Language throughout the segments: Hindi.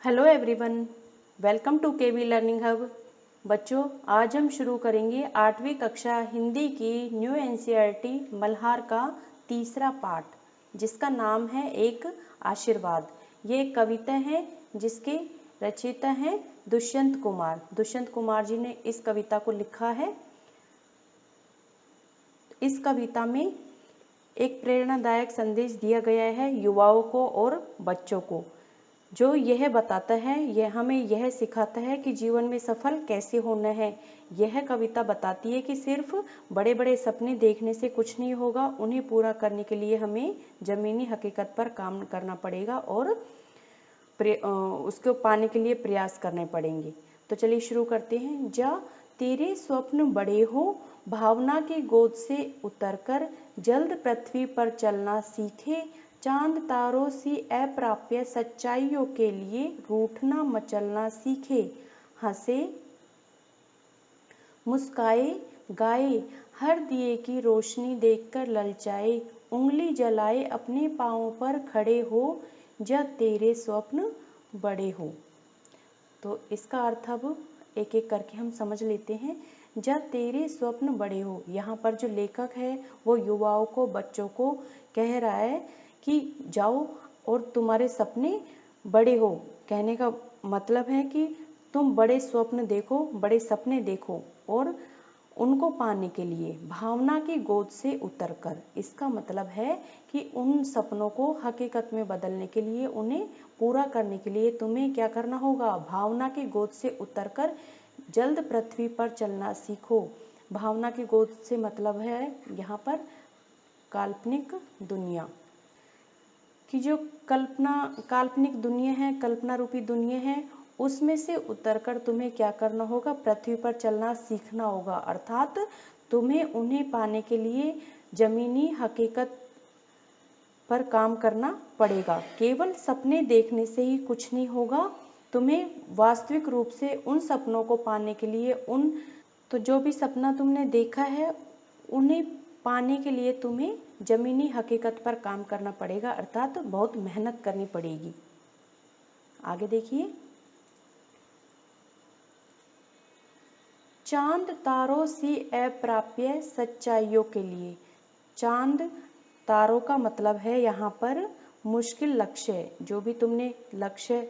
Hello everyone, welcome to KV learning hub. बच्चों, आज हम शुरू करेंगे 8वीं कक्षा हिंदी की न्यू एनसीईआरटी मल्हार का तीसरा पाठ, जिसका नाम है एक आशीर्वाद। ये एक कविता है जिसके रचयिता हैं दुष्यंत कुमार। दुष्यंत कुमार जी ने इस कविता को लिखा है। इस कविता में एक प्रेरणादायक संदेश दिया गया है युवाओं को और बच्चों को, जो यह बताता है, यह हमें यह सिखाता है कि जीवन में सफल कैसे होना है। यह कविता बताती है कि सिर्फ बड़े बड़े सपने देखने से कुछ नहीं होगा, उन्हें पूरा करने के लिए हमें जमीनी हकीकत पर काम करना पड़ेगा और उसको पाने के लिए प्रयास करने पड़ेंगे। तो चलिए शुरू करते हैं। जा तेरे स्वप्न बड़े हो, भावना की गोद से उतरकर जल्द पृथ्वी पर चलना सीखे, चांद तारों सी अप्राप्य सच्चाइयों के लिए रूठना मचलना सीखे, हंसे मुस्काए गाए हर दिए की रोशनी देखकर ललचाए, उंगली जलाए अपने पांवों पर खड़े हो, जब तेरे स्वप्न बड़े हो। तो इसका अर्थ अब एक एक करके हम समझ लेते हैं। जब तेरे स्वप्न बड़े हो, यहाँ पर जो लेखक है वो युवाओं को, बच्चों को कह रहा है कि जाओ और तुम्हारे सपने बड़े हो। कहने का मतलब है कि तुम बड़े स्वप्न देखो, बड़े सपने देखो और उनको पाने के लिए भावना की गोद से उतरकर, इसका मतलब है कि उन सपनों को हकीकत में बदलने के लिए, उन्हें पूरा करने के लिए तुम्हें क्या करना होगा? भावना की गोद से उतरकर जल्द पृथ्वी पर चलना सीखो। भावना की गोद से मतलब है यहाँ पर काल्पनिक दुनिया की, जो काल्पनिक दुनिया है, कल्पना रूपी दुनिया है, उसमें से उतरकर तुम्हें क्या करना होगा? पृथ्वी पर चलना सीखना होगा। अर्थात तुम्हें उन्हें पाने के लिए जमीनी हकीकत पर काम करना पड़ेगा। केवल सपने देखने से ही कुछ नहीं होगा, तुम्हें वास्तविक रूप से उन सपनों को पाने के लिए तो जो भी सपना तुमने देखा है उन्हें पाने के लिए तुम्हें जमीनी हकीकत पर काम करना पड़ेगा, अर्थात बहुत मेहनत करनी पड़ेगी। आगे देखिए। चांद तारों सी अप्राप्य सच्चाइयों के लिए। चांद तारों का मतलब है यहाँ पर मुश्किल लक्ष्य, जो भी तुमने लक्ष्य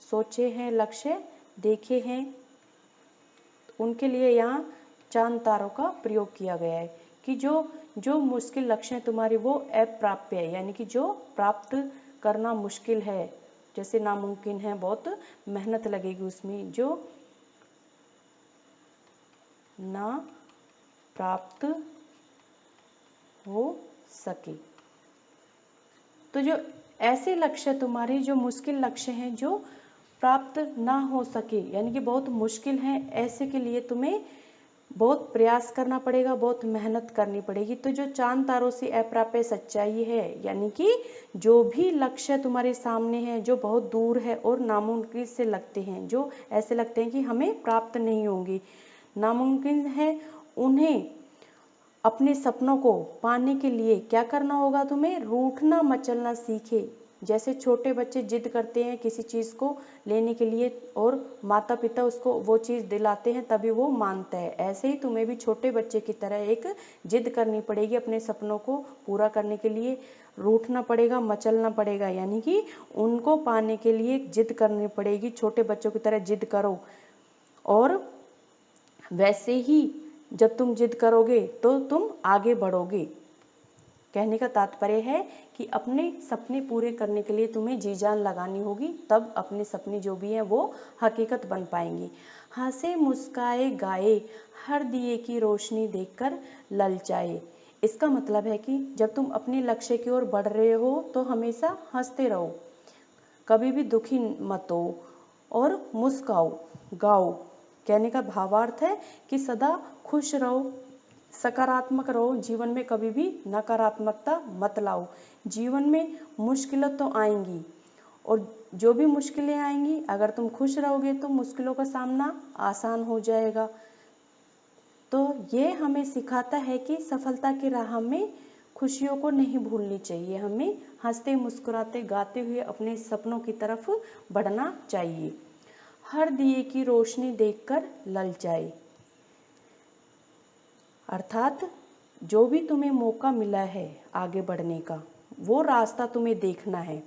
सोचे हैं, लक्ष्य देखे हैं, उनके लिए यहाँ चांद तारों का प्रयोग किया गया है कि जो मुश्किल लक्ष्य है तुम्हारी वो अप्राप्य है, यानी कि जो प्राप्त करना मुश्किल है, जैसे नामुमकिन है, बहुत मेहनत लगेगी उसमें, जो ना प्राप्त हो सके। तो जो ऐसे लक्ष्य तुम्हारे, जो मुश्किल लक्ष्य हैं, जो प्राप्त ना हो सके, यानी कि बहुत मुश्किल है, ऐसे के लिए तुम्हें बहुत प्रयास करना पड़ेगा, बहुत मेहनत करनी पड़ेगी। तो जो चांद तारों से अप्राप्य सच्चाई है, यानी कि जो भी लक्ष्य तुम्हारे सामने है, जो बहुत दूर है और नामुमकिन से लगते हैं, जो ऐसे लगते हैं कि हमें प्राप्त नहीं होंगे, नामुमकिन है, उन्हें अपने सपनों को पाने के लिए क्या करना होगा? तुम्हें रूठना मचलना सीखे। जैसे छोटे बच्चे जिद करते हैं किसी चीज़ को लेने के लिए और माता पिता उसको वो चीज़ दिलाते हैं तभी वो मानता है, ऐसे ही तुम्हें भी छोटे बच्चे की तरह एक जिद करनी पड़ेगी अपने सपनों को पूरा करने के लिए। रूठना पड़ेगा, मचलना पड़ेगा, यानी कि उनको पाने के लिए जिद करनी पड़ेगी। छोटे बच्चों की तरह जिद करो और वैसे ही जब तुम जिद करोगे तो तुम आगे बढ़ोगे। कहने का तात्पर्य है कि अपने सपने पूरे करने के लिए तुम्हें जी जान लगानी होगी, तब अपने सपने जो भी हैं वो हकीकत बन पाएंगी। हंसे मुस्काए गाए हर दिए की रोशनी देखकर ललचाए। इसका मतलब है कि जब तुम अपने लक्ष्य की ओर बढ़ रहे हो तो हमेशा हंसते रहो, कभी भी दुखी मत हो और मुस्काओ, गाओ। कहने का भावार्थ है कि सदा खुश रहो, सकारात्मक रहो, जीवन में कभी भी नकारात्मकता मत लाओ। जीवन में मुश्किलें तो आएंगी और जो भी मुश्किलें आएंगी, अगर तुम खुश रहोगे तो मुश्किलों का सामना आसान हो जाएगा। तो ये हमें सिखाता है कि सफलता की राह में खुशियों को नहीं भूलनी चाहिए, हमें हंसते मुस्कुराते गाते हुए अपने सपनों की तरफ बढ़ना चाहिए। हर दिए की रोशनी देखकर ललचाए, अर्थात जो भी तुम्हें मौका मिला है आगे बढ़ने का, वो रास्ता तुम्हें देखना है।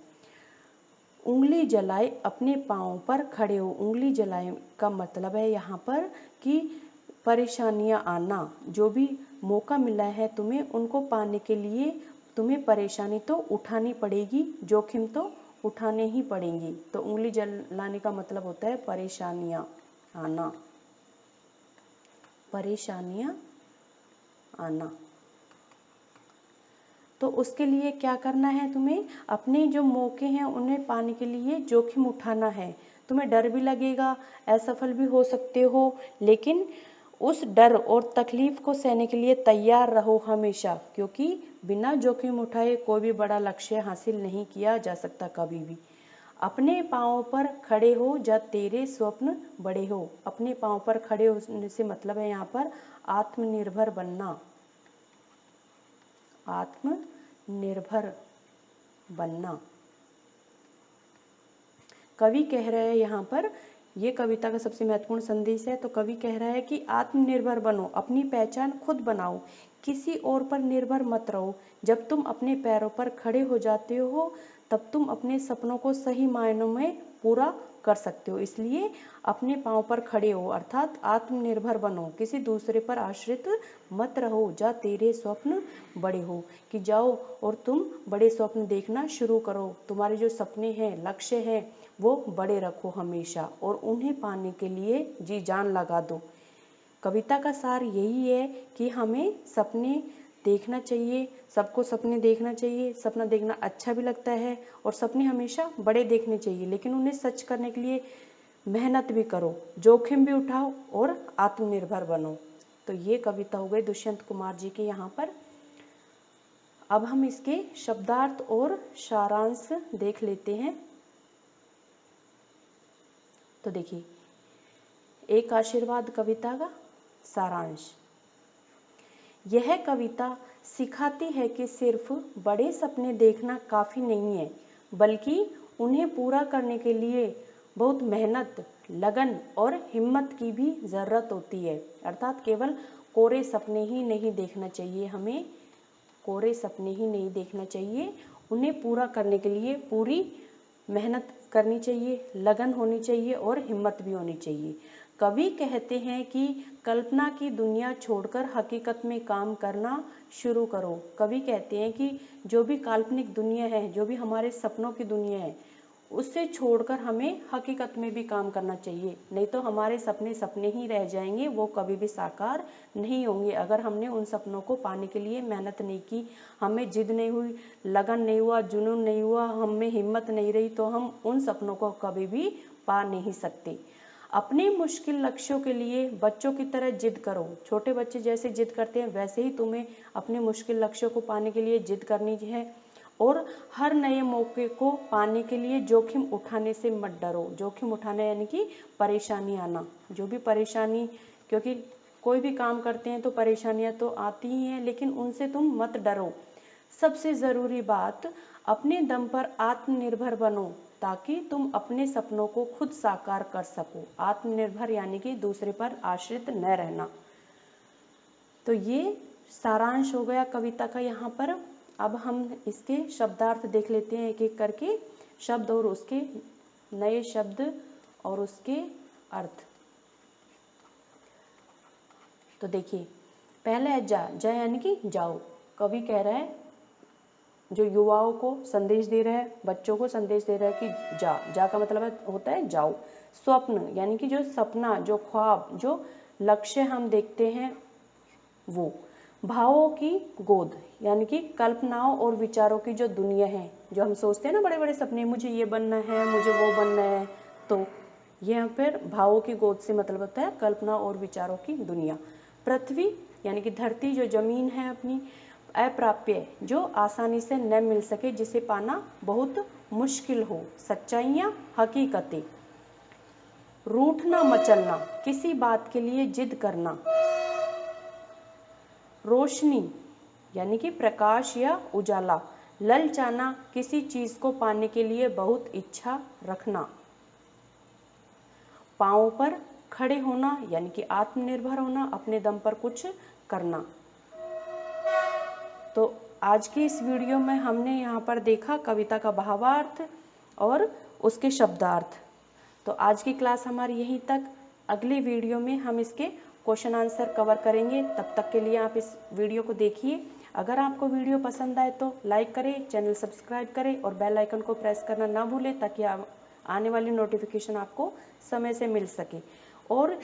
उंगली जलाए अपने पाँव पर खड़े हो। उंगली जलाए का मतलब है यहाँ पर कि परेशानियां आना, जो भी मौका मिला है तुम्हें, उनको पाने के लिए तुम्हें परेशानी तो उठानी पड़ेगी, जोखिम तो उठाने ही पड़ेंगी। तो उंगली जलाने का मतलब होता है परेशानियां आना, परेशानियां आना। तो उसके लिए क्या करना है, तुम्हें अपने जो मौके हैं उन्हें पाने के लिए जोखिम उठाना है। तुम्हें डर भी लगेगा, असफल भी हो सकते हो, लेकिन उस डर और तकलीफ को सहने के लिए तैयार रहो हमेशा, क्योंकि बिना जोखिम उठाए कोई भी बड़ा लक्ष्य हासिल नहीं किया जा सकता कभी भी। अपने पाँव पर खड़े हो जब तेरे स्वप्न बड़े हो। अपने पाँव पर खड़े होने से मतलब है यहाँ पर आत्मनिर्भर बनना, आत्मनिर्भर बनना। कवि कह रहे हैं यहाँ पर, ये कविता का सबसे महत्वपूर्ण संदेश है। तो कवि कह रहा है कि आत्मनिर्भर बनो, अपनी पहचान खुद बनाओ, किसी और पर निर्भर मत रहो। जब तुम अपने पैरों पर खड़े हो जाते हो तब तुम अपने सपनों को सही मायनों में पूरा कर सकते हो। इसलिए अपने पाँव पर खड़े हो, अर्थात आत्मनिर्भर बनो, किसी दूसरे पर आश्रित मत रहो। जा तेरे स्वप्न बड़े हो, कि जाओ और तुम बड़े स्वप्न देखना शुरू करो। तुम्हारे जो सपने हैं, लक्ष्य हैं, वो बड़े रखो हमेशा, और उन्हें पाने के लिए जी जान लगा दो। कविता का सार यही है कि हमें सपने देखना चाहिए, सबको सपने देखना चाहिए। सपना देखना अच्छा भी लगता है, और सपने हमेशा बड़े देखने चाहिए, लेकिन उन्हें सच करने के लिए मेहनत भी करो, जोखिम भी उठाओ और आत्मनिर्भर बनो। तो ये कविता हो गई दुष्यंत कुमार जी की यहाँ पर। अब हम इसके शब्दार्थ और सारांश देख लेते हैं। तो देखिए, एक आशीर्वाद कविता का सारांश। यह कविता सिखाती है कि सिर्फ बड़े सपने देखना काफ़ी नहीं है, बल्कि उन्हें पूरा करने के लिए बहुत मेहनत, लगन और हिम्मत की भी ज़रूरत होती है। अर्थात केवल कोरे सपने ही नहीं देखना चाहिए, हमें कोरे सपने ही नहीं देखना चाहिए, उन्हें पूरा करने के लिए पूरी मेहनत करनी चाहिए, लगन होनी चाहिए और हिम्मत भी होनी चाहिए। कवि कहते हैं कि कल्पना की दुनिया छोड़कर हकीकत में काम करना शुरू करो। कवि कहते हैं कि जो भी काल्पनिक दुनिया है, जो भी हमारे सपनों की दुनिया है, उससे छोड़कर हमें हकीकत में भी काम करना चाहिए। नहीं तो हमारे सपने सपने ही रह जाएंगे, वो कभी भी साकार नहीं होंगे। अगर हमने उन सपनों को पाने के लिए मेहनत नहीं की, हमें जिद नहीं हुई, लगन नहीं हुआ, जुनून नहीं हुआ, हमें हिम्मत नहीं रही, तो हम उन सपनों को कभी भी पा नहीं सकते। अपने मुश्किल लक्ष्यों के लिए बच्चों की तरह जिद करो। छोटे बच्चे जैसे जिद करते हैं, वैसे ही तुम्हें अपने मुश्किल लक्ष्यों को पाने के लिए जिद करनी है। और हर नए मौके को पाने के लिए जोखिम उठाने से मत डरो। जोखिम उठाना यानी कि परेशानी आना, जो भी परेशानी, क्योंकि कोई भी काम करते हैं तो परेशानियां तो आती ही हैं, लेकिन उनसे तुम मत डरो। सबसे ज़रूरी बात, अपने दम पर आत्मनिर्भर बनो, ताकि तुम अपने सपनों को खुद साकार कर सको। आत्मनिर्भर यानी कि दूसरे पर आश्रित न रहना। तो ये सारांश हो गया कविता का यहाँ पर। अब हम इसके शब्दार्थ देख लेते हैं एक एक करके, शब्द और उसके नए शब्द और उसके अर्थ। तो देखिए, पहला है जा। जा यानी कि जाओ। कवि कह रहा है, जो युवाओं को संदेश दे रहा है, बच्चों को संदेश दे रहा है कि जा। जा का मतलब होता है जाओ। स्वप्न यानी कि जो सपना, जो ख्वाब, जो लक्ष्य हम देखते हैं वो। भावों की गोद यानी कि कल्पनाओं और विचारों की जो दुनिया है, जो हम सोचते हैं ना बड़े बड़े सपने, मुझे ये बनना है, मुझे वो बनना है, तो यहाँ पर भावों की गोद से मतलब होता है कल्पना और विचारों की दुनिया। पृथ्वी यानी कि धरती, जो जमीन है अपनी, अप्राप्य, जो आसानी से न मिल सके, जिसे पाना बहुत मुश्किल हो। सच्चाइयाँ, हकीकतें। रूठना मचलना, किसी बात के लिए जिद करना। रोशनी यानी कि प्रकाश या उजाला। ललचाना, किसी चीज को पाने के लिए बहुत इच्छा रखना। पांव पर खड़े होना, यानी कि आत्मनिर्भर होना, अपने दम पर कुछ करना। तो आज की इस वीडियो में हमने यहाँ पर देखा कविता का भावार्थ और उसके शब्दार्थ। तो आज की क्लास हमारी यहीं तक। अगली वीडियो में हम इसके क्वेश्चन आंसर कवर करेंगे। तब तक के लिए आप इस वीडियो को देखिए। अगर आपको वीडियो पसंद आए तो लाइक करें, चैनल सब्सक्राइब करें और बेल आइकन को प्रेस करना ना भूलें, ताकि आने वाली नोटिफिकेशन आपको समय से मिल सके। और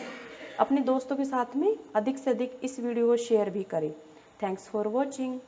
अपने दोस्तों के साथ में अधिक से अधिक इस वीडियो को शेयर भी करें। Thanks for watching.